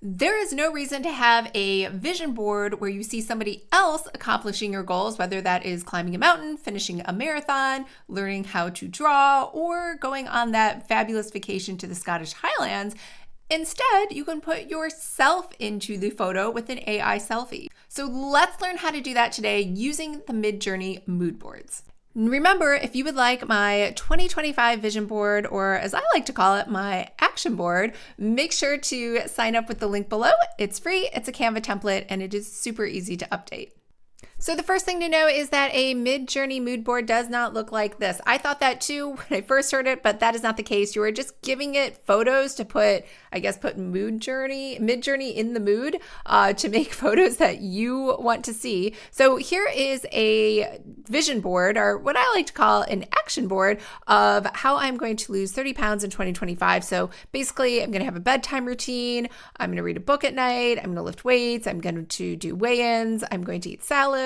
There is no reason to have a vision board where you see somebody else accomplishing your goals, whether that is climbing a mountain, finishing a marathon, learning how to draw, or going on that fabulous vacation to the Scottish Highlands. Instead, you can put yourself into the photo with an AI selfie. So let's learn how to do that today using the MidJourney Moodboards. Remember, if you would like my 2025 vision board, or as I like to call it, my action board, make sure to sign up with the link below. It's free, it's a Canva template, and it is super easy to update. So the first thing to know is that a MidJourney mood board does not look like this. I thought that too when I first heard it, but that is not the case. You are just giving it photos to put MidJourney in the mood to make photos that you want to see. So here is a vision board, or what I like to call an action board, of how I'm going to lose 30 pounds in 2025. So basically, I'm going to have a bedtime routine. I'm going to read a book at night. I'm going to lift weights. I'm going to do weigh-ins. I'm going to eat salad.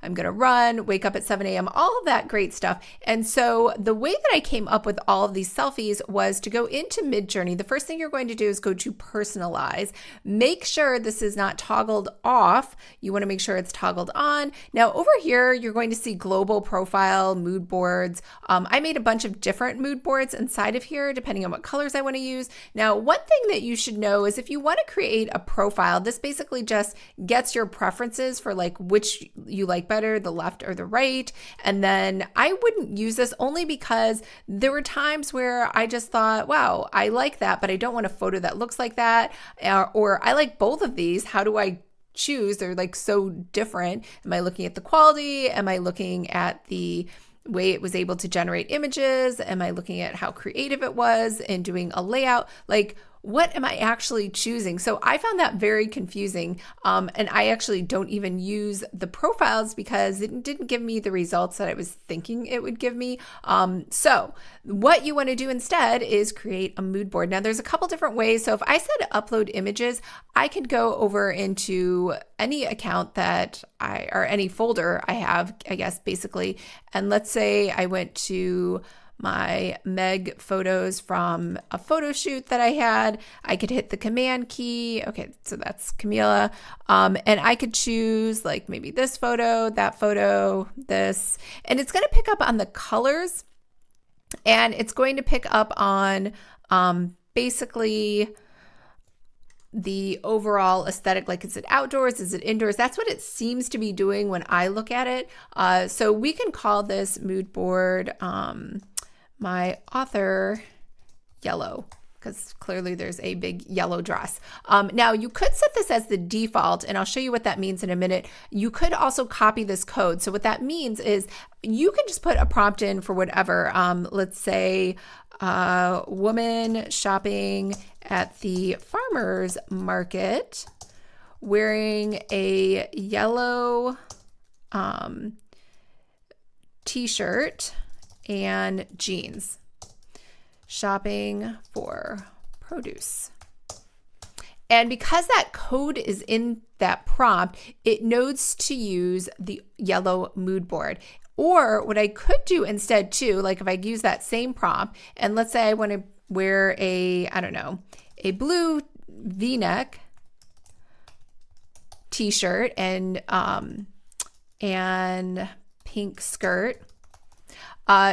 I'm going to run, wake up at 7 a.m., all of that great stuff. And so the way that I came up with all of these selfies was to go into MidJourney. The first thing you're going to do is go to personalize. Make sure this is not toggled off. You want to make sure it's toggled on. Now over here, you're going to see global profile, mood boards. I made a bunch of different mood boards inside of here, depending on what colors I want to use. Now, one thing that you should know is if you want to create a profile, this basically just gets your preferences for like which you like better, the left or the right. And then I wouldn't use this only because there were times where I just thought, wow, I like that, but I don't want a photo that looks like that. Or I like both of these. How do I choose? They're like so different. Am I looking at the quality? Am I looking at the way it was able to generate images? Am I looking at how creative it was and doing a layout? Like, what am I actually choosing? So I found that very confusing. And I actually don't even use the profiles because it didn't give me the results that I was thinking it would give me. So what you want to do instead is create a mood board. Now there's a couple different ways. So if I said upload images, I could go over into any account that or any folder I have, I guess, basically. And let's say I went to my Meg photos from a photo shoot that I had. I could hit the command key. Okay, so that's Camila. And I could choose like maybe this photo, that photo, this, and it's going to pick up on the colors, and it's going to pick up on basically the overall aesthetic, like is it outdoors, is it indoors? That's what it seems to be doing when I look at it. So we can call this mood board my author yellow, because clearly there's a big yellow dress. Now you could set this as the default, and I'll show you what that means in a minute. You could also copy this code. So what that means is you can just put a prompt in for whatever. Let's say woman shopping at the farmer's market wearing a yellow t-shirt and jeans, shopping for produce. And because that code is in that prompt, it knows to use the yellow mood board. Or what I could do instead too, like if I use that same prompt, and let's say I want to wear a blue V-neck t-shirt and pink skirt,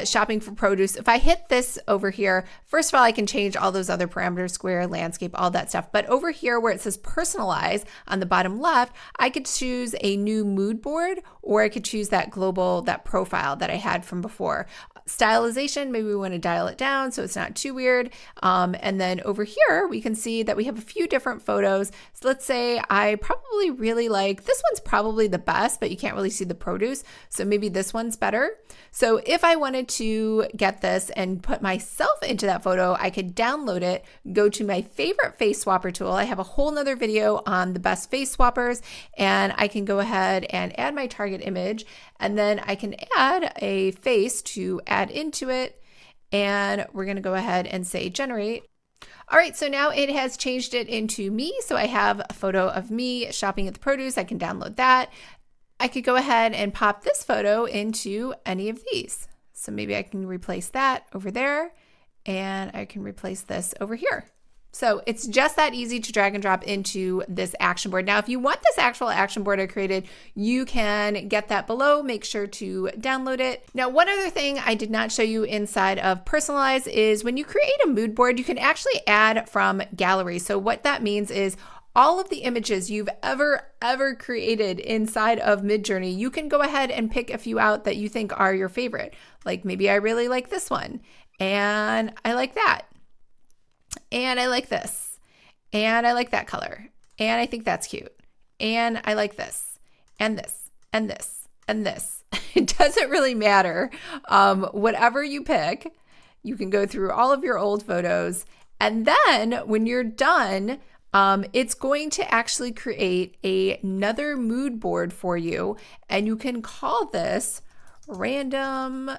shopping for produce. If I hit this over here, first of all, I can change all those other parameters, square, landscape, all that stuff. But over here where it says personalize on the bottom left, I could choose a new mood board, or I could choose that global, that profile that I had from before. Stylization, maybe we want to dial it down so it's not too weird. And then over here, we can see that we have a few different photos. So let's say I probably really like, this one's probably the best, but you can't really see the produce. So maybe this one's better. So if I wanted to get this and put myself into that photo, I could download it, go to my favorite face swapper tool. I have a whole nother video on the best face swappers, and I can go ahead and add my target image, and then I can add a face to add into it, and we're going to go ahead and say generate. All right, so now it has changed it into me. So I have a photo of me shopping at the produce. I can download that. I could go ahead and pop this photo into any of these. So maybe I can replace that over there, and I can replace this over here. So it's just that easy to drag and drop into this action board. Now, if you want this actual action board I created, you can get that below. Make sure to download it. Now, one other thing I did not show you inside of Personalize is when you create a mood board, you can actually add from gallery. So what that means is all of the images you've ever created inside of MidJourney, you can go ahead and pick a few out that you think are your favorite. Like maybe I really like this one, and I like that. And I like this, and I like that color, and I think that's cute, and I like this, and this, and this, and this. It doesn't really matter. Whatever you pick, you can go through all of your old photos, and then when you're done, it's going to actually create another mood board for you, and you can call this random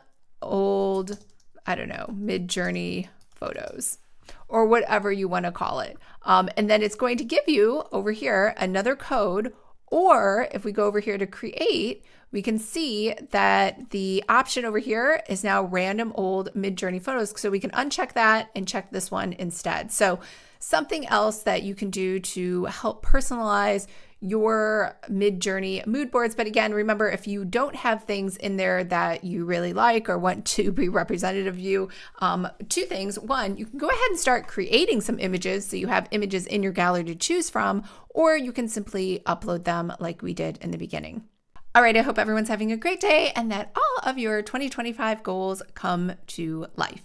old, I don't know, MidJourney photos, or whatever you want to call it. And then it's going to give you over here another code, or if we go over here to create, we can see that the option over here is now random old MidJourney photos. So we can uncheck that and check this one instead. So something else that you can do to help personalize your MidJourney mood boards. But again, remember, if you don't have things in there that you really like or want to be representative of you, two things. One, you can go ahead and start creating some images so you have images in your gallery to choose from, or you can simply upload them like we did in the beginning. All right, I hope everyone's having a great day and that all of your 2025 goals come to life.